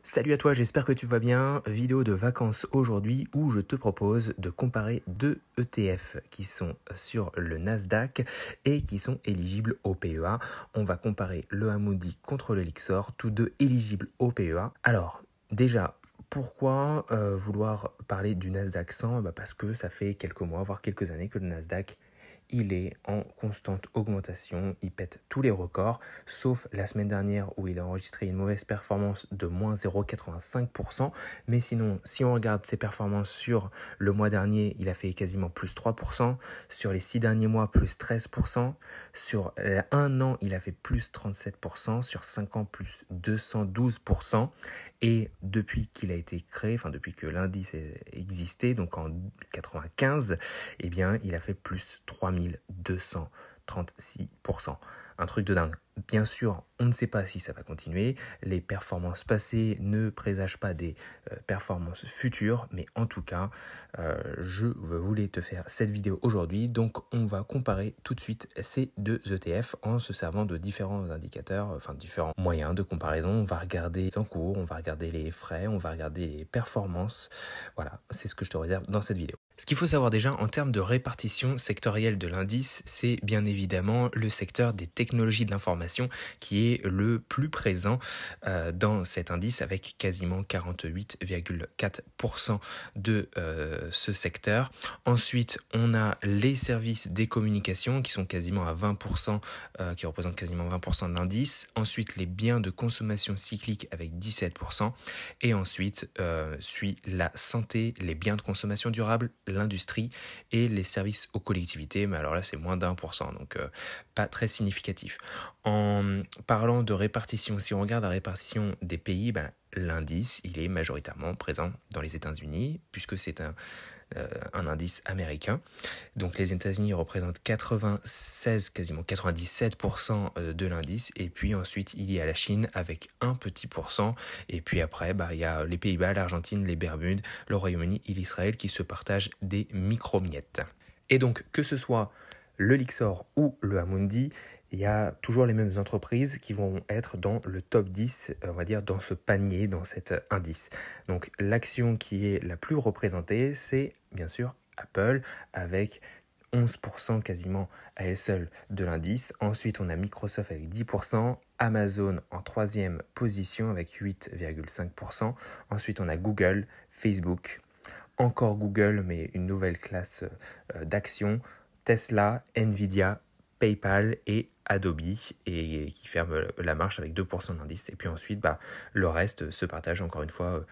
Salut à toi, j'espère que tu vas bien. Vidéo de vacances aujourd'hui où je te propose de comparer deux ETF qui sont sur le Nasdaq et qui sont éligibles au PEA. On va comparer le Amundi contre le Lyxor, tous deux éligibles au PEA. Alors, déjà, pourquoi vouloir parler du Nasdaq 100 ? Parce que ça fait quelques mois, voire quelques années que le Nasdaq il est en constante augmentation, il pète tous les records, sauf la semaine dernière où il a enregistré une mauvaise performance de moins 0,85%. Mais sinon, si on regarde ses performances sur le mois dernier, il a fait quasiment plus 3%, sur les 6 derniers mois, plus 13%, sur un an, il a fait plus 37%, sur 5 ans, plus 212%. Et depuis qu'il a été créé, enfin depuis que l'indice existait, donc en 95, eh bien, il a fait plus 3236%. Un truc de dingue. Bien sûr, on ne sait pas si ça va continuer. Les performances passées ne présagent pas des performances futures, mais en tout cas, je voulais te faire cette vidéo aujourd'hui. Donc, on va comparer tout de suite ces deux ETF en se servant de différents indicateurs, enfin différents moyens de comparaison. On va regarder les encours, on va regarder les frais, on va regarder les performances. Voilà, c'est ce que je te réserve dans cette vidéo. Ce qu'il faut savoir déjà en termes de répartition sectorielle de l'indice, c'est bien évidemment le secteur des technologies de l'information qui est le plus présent dans cet indice avec quasiment 48,4% de ce secteur. Ensuite, on a les services des communications qui sont quasiment à 20%, qui représentent quasiment 20% de l'indice. Ensuite, les biens de consommation cyclique avec 17%. Et ensuite, suit la santé, les biens de consommation durable, l'industrie et les services aux collectivités, mais alors là c'est moins d'1%, donc pas très significatif. En parlant de répartition, si on regarde la répartition des pays, l'indice il est majoritairement présent dans les États-Unis, puisque c'est un indice américain. Donc les États-Unis représentent 96, quasiment 97% de l'indice. Et puis ensuite, il y a la Chine avec un petit pourcent. Et puis après, il y a les Pays-Bas, l'Argentine, les Bermudes, le Royaume-Uni et l'Israël qui se partagent des micro-miettes. Et donc, que ce soit le Lyxor ou le Amundi, il y a toujours les mêmes entreprises qui vont être dans le top 10, on va dire, dans ce panier, dans cet indice. Donc l'action qui est la plus représentée, c'est bien sûr Apple avec 11% quasiment à elle seule de l'indice. Ensuite, on a Microsoft avec 10%, Amazon en troisième position avec 8,5%. Ensuite, on a Google, Facebook, encore Google, mais une nouvelle classe d'actions, Tesla, Nvidia, PayPal et Adobe, et qui ferme la marche avec 2% d'indice. Et puis ensuite, le reste se partage encore une fois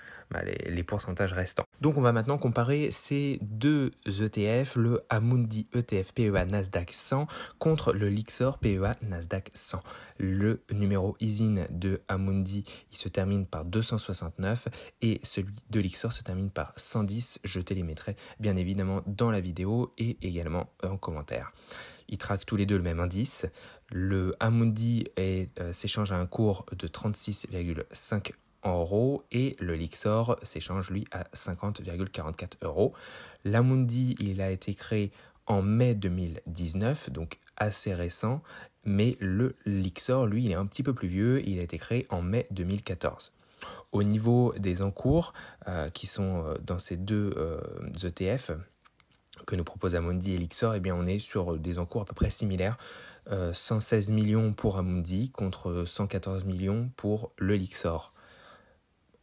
les pourcentages restants. Donc on va maintenant comparer ces deux ETF, le Amundi ETF PEA Nasdaq 100 contre le Lyxor PEA Nasdaq 100. Le numéro ISIN de Amundi, il se termine par 269 et celui de Lyxor se termine par 110. Je te les mettrai bien évidemment dans la vidéo et également en commentaire. Ils traquent tous les deux le même indice. Le Amundi s'échange à un cours de 36,5 € et le Lyxor s'échange lui à 50,44 €. L'Amundi, il a été créé en mai 2019, donc assez récent, mais le Lyxor, lui, il est un petit peu plus vieux, il a été créé en mai 2014. Au niveau des encours qui sont dans ces deux ETF, que nous propose Amundi et Lyxor, on est sur des encours à peu près similaires. 116 millions pour Amundi contre 114 millions pour le Lyxor.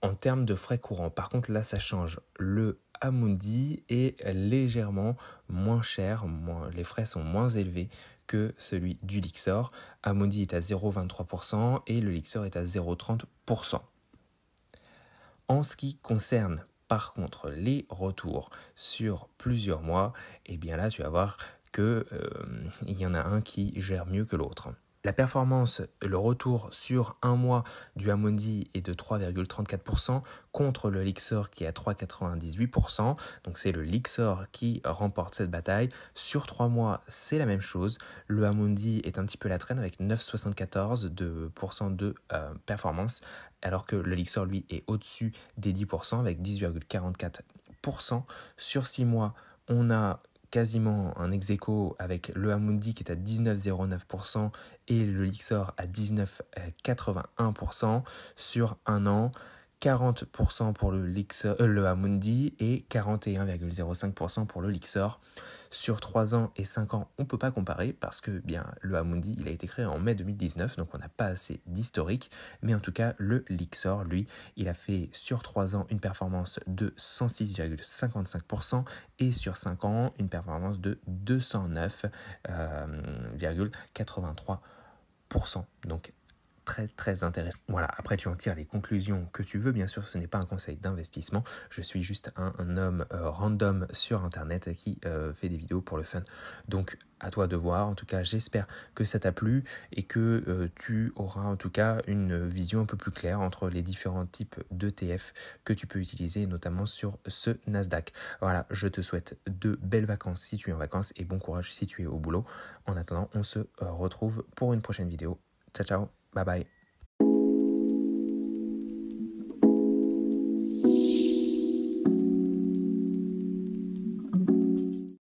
En termes de frais courants, par contre là ça change. Le Amundi est légèrement moins cher, les frais sont moins élevés que celui du Lyxor. Amundi est à 0,23% et le Lyxor est à 0,30%. En ce qui concerne par contre les retours sur plusieurs mois, là tu vas voir qu'il y en a un qui gère mieux que l'autre. La performance, le retour sur un mois du Amundi est de 3,34% contre le Lyxor qui est à 3,98%. Donc c'est le Lyxor qui remporte cette bataille. Sur 3 mois, c'est la même chose. Le Amundi est un petit peu la traîne avec 9,74% de performance, alors que le Lyxor, lui, est au-dessus des 10% avec 10,44%. Sur 6 mois, on a quasiment un ex-aequo avec le Amundi qui est à 19,09% et le Lyxor à 19,81%. Sur un an, 40% pour le Amundi et 41,05% pour le Lyxor. Sur 3 ans et 5 ans, on ne peut pas comparer parce que bien, le Amundi il a été créé en mai 2019, donc on n'a pas assez d'historique. Mais en tout cas, le Lyxor, lui, il a fait sur 3 ans une performance de 106,55% et sur 5 ans une performance de 209,83%. Donc très très intéressant. Voilà, après tu en tires les conclusions que tu veux, bien sûr ce n'est pas un conseil d'investissement, je suis juste un homme random sur internet qui fait des vidéos pour le fun, donc à toi de voir. En tout cas j'espère que ça t'a plu et que tu auras en tout cas une vision un peu plus claire entre les différents types d'ETF que tu peux utiliser, notamment sur ce Nasdaq. Voilà, je te souhaite de belles vacances si tu es en vacances et bon courage si tu es au boulot. En attendant, on se retrouve pour une prochaine vidéo. Ciao ciao, bye bye.